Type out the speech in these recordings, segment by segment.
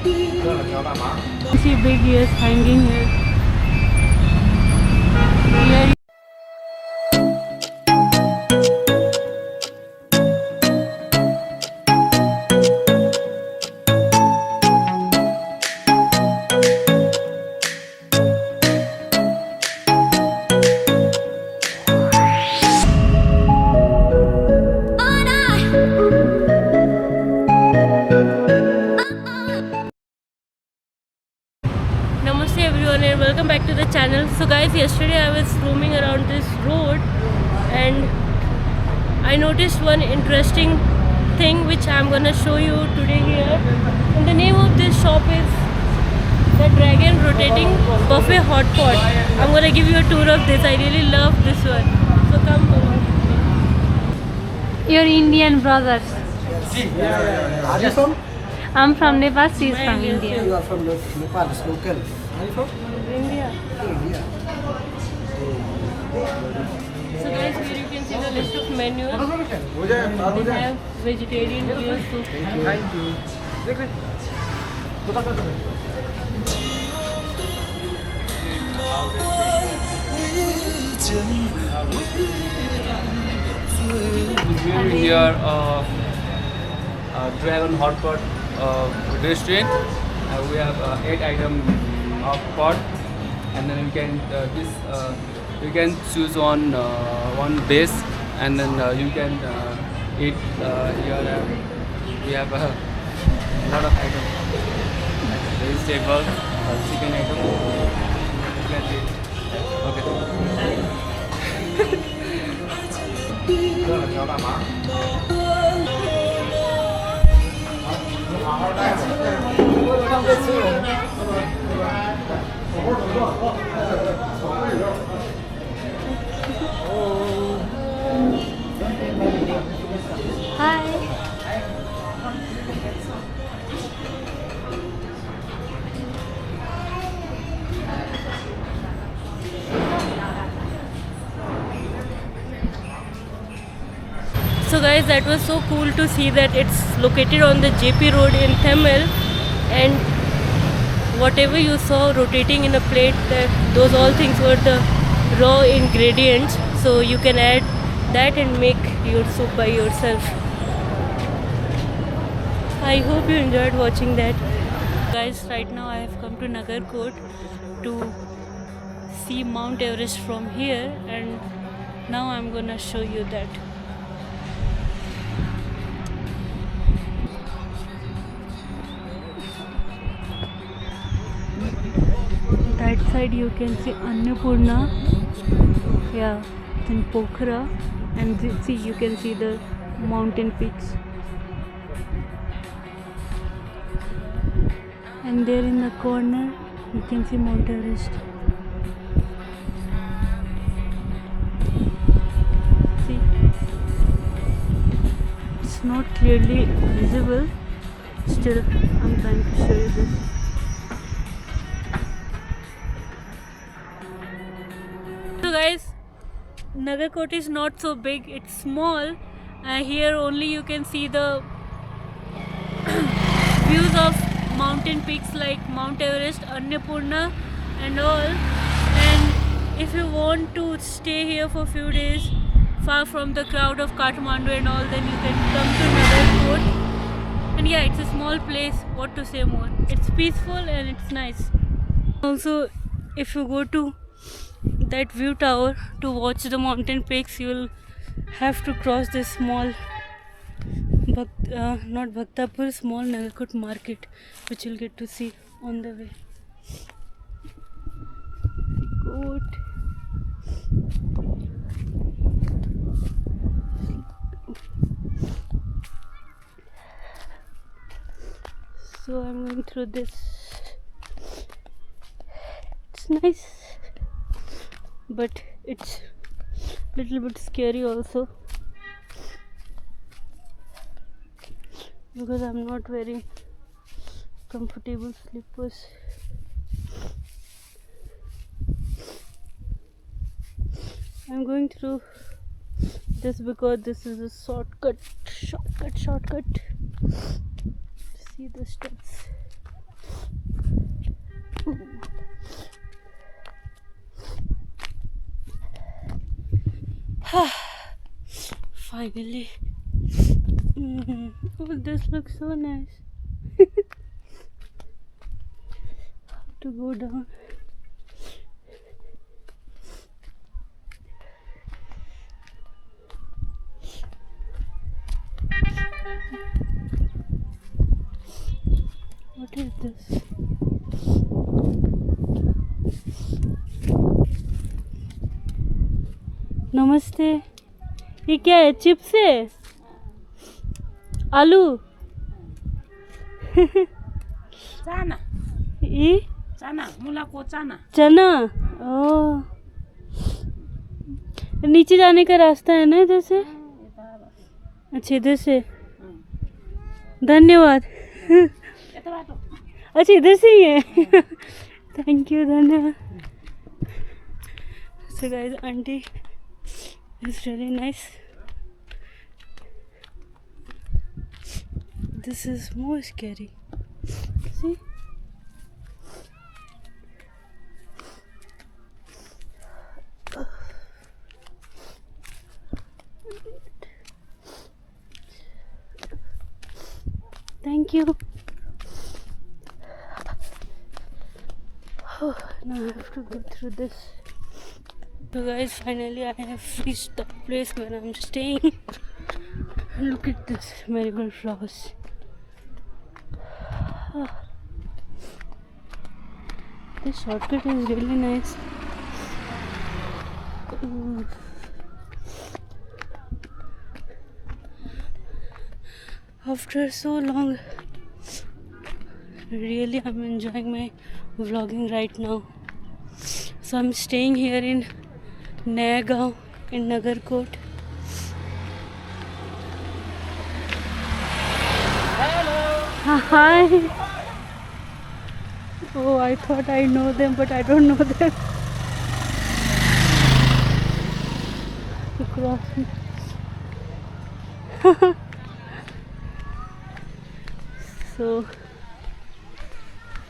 See big ears hanging here. Here Namaste everyone and welcome back to the channel. So guys, yesterday I was roaming around this road and I noticed one interesting thing which I'm gonna show you today here. And the name of this shop is the Dragon Rotating Buffet Hot Pot. I'm gonna give you a tour of this. I really love this one. So come along. Your Indian brothers. Are you from? I'm from Nepal. She's from India. You are from Nepal, it's local. Are you from? India. India. So guys, here you can see the list of menus. We have vegetarian here too. Thank you. Here, Dragon Hot Pot restaurant. We have 8 items of pot, and then you can choose one base, and then you can eat. Here we have a lot of items, vegetable, chicken item. You can eat. Hi. So guys, that was so cool to see that it's located on the JP Road in Tamil, and whatever you saw rotating in a plate, those all things were the raw ingredients. So you can add that and make your soup by yourself. I hope you enjoyed watching that. Guys, right now I have come to Nagarkot to see Mount Everest from here, and now I'm gonna show you that. That side you can see Annapurna, yeah, then Pokhara, and see you can see the mountain peaks. And there in the corner you can see Mount Everest. See, it's not clearly visible, still I'm trying to show you this. So guys, Nagarkot is not so big, it's small. Here only you can see the views of mountain peaks like Mount Everest, Annapurna and all. And if you want to stay here for a few days far from the crowd of Kathmandu and all, then you can come to Nagarkot. And yeah, it's a small place, what to say more. It's peaceful and it's nice. Also, if you go to that view tower to watch the mountain peaks, you will have to cross this small not Bhaktapur, small Nagarkot market, which you'll get to see on the way. Goat. So I'm going through this. It's nice, but it's a little bit scary also, because I'm not wearing comfortable slippers. I'm going through this because this is a shortcut. See the steps. Finally. Oh, this looks so nice. To go down. What is this? नमस्ते. ये क्या है? Chips है? आलू? चाना ये चाना मुलाको चाना चना. ओह, नीचे जाने का रास्ता है ना इधर से? अच्छा, इधर से. धन्यवाद. यता बाटो अच्छा, इधर से ही है. थैंक यू, धन्यवाद. So guys, auntie is really nice. This is more scary. See? Thank you. Oh, now I have to go through this. So guys, finally I have reached the place where I'm staying. Look at this marigold flowers. This shortcut is really nice. After so long, really I'm enjoying my vlogging right now. So I'm staying here in Nayagaon in Nagarkot. Hello. Hi. Oh, I thought I know them, but I don't know them. To cross me. So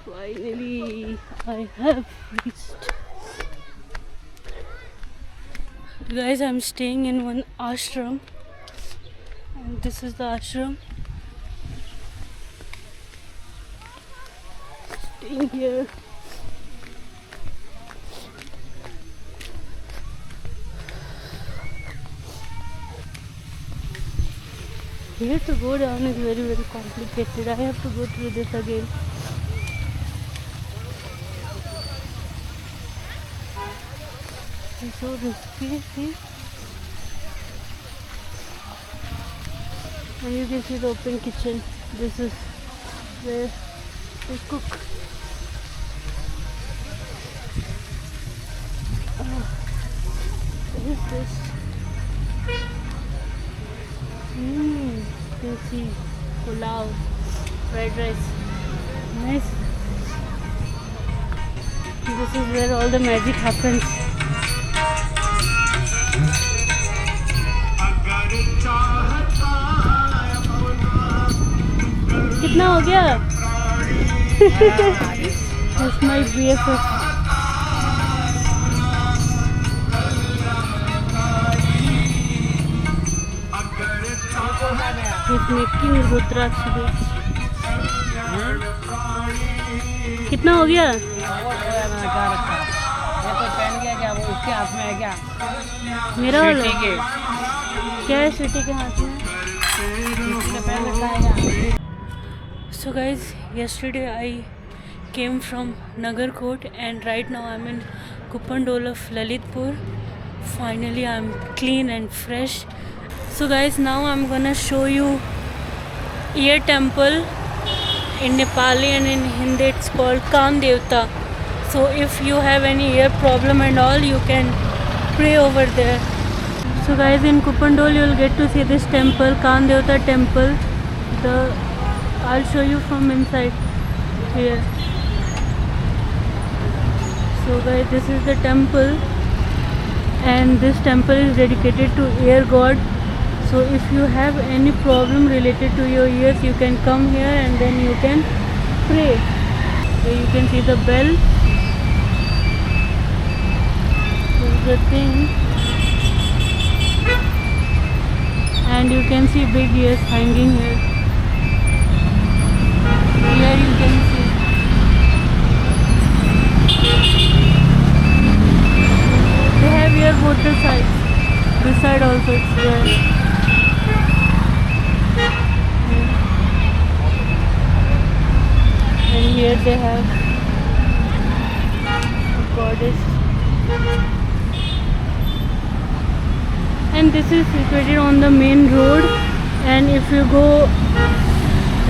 finally I have reached. Guys, I'm staying in one ashram, and this is the ashram. Staying here. Here to go down is very, very complicated. I have to go through this again. It's so risky, see? And you can see the open kitchen. This is where they cook. What is this? You can see pulao, fried rice. Nice. This is where all the magic happens. कितना हो गया? That's my BFF. He's making Rudraksh beads. कितना हो गया? ये तो पहन गया क्या? वो उसके हाथ में है क्या? मेरा वाला? ठीक है क्या है स्वीटी के हाथ में? इसने पहन रखा है क्या? So guys, yesterday I came from Nagarkot and right now I'm in Kupandol of Lalitpur. Finally I'm clean and fresh. So guys, now I'm gonna show you ear temple. In Nepali and in Hindi it's called Kan Devta. So if you have any ear problem and all, you can pray over there. So guys, in Kupandol you'll get to see this temple, Kan Devta temple. I'll show you from inside here. So guys, this is the temple, and this temple is dedicated to ear god. So if you have any problem related to your ears, you can come here and then you can pray. So you can see the bell. This is the thing. and you can see big ears hanging here. Here you can see. They have here both the sides. This side also it's there. And here they have a goddess. And this is situated on the main road, and if you go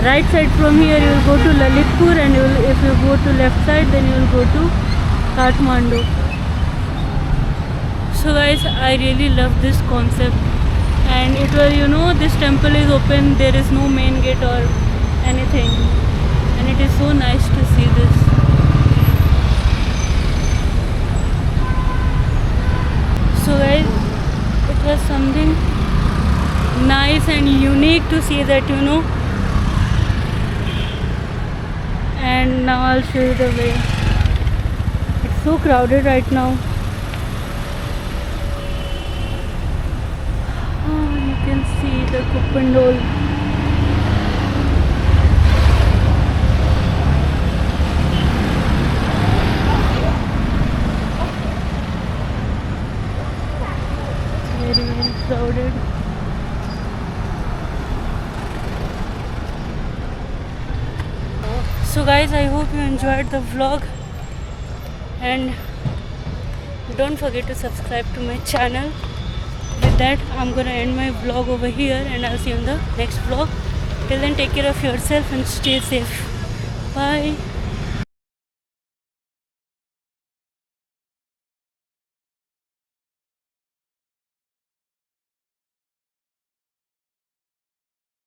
right side from here you will go to Lalitpur, and if you go to left side then you will go to Kathmandu. So guys, I really love this concept, and it was, you know, this temple is open, there is no main gate or anything, and it is so nice to see this. So guys, it was something nice and unique to see that, you know. And now I'll show you the way. It's so crowded right now. Oh, you can see the Kuppandol. Very, very crowded. So guys, I hope you enjoyed the vlog, and don't forget to subscribe to my channel. With that, I'm gonna end my vlog over here, and I'll see you in the next vlog. Till then, take care of yourself and stay safe. Bye.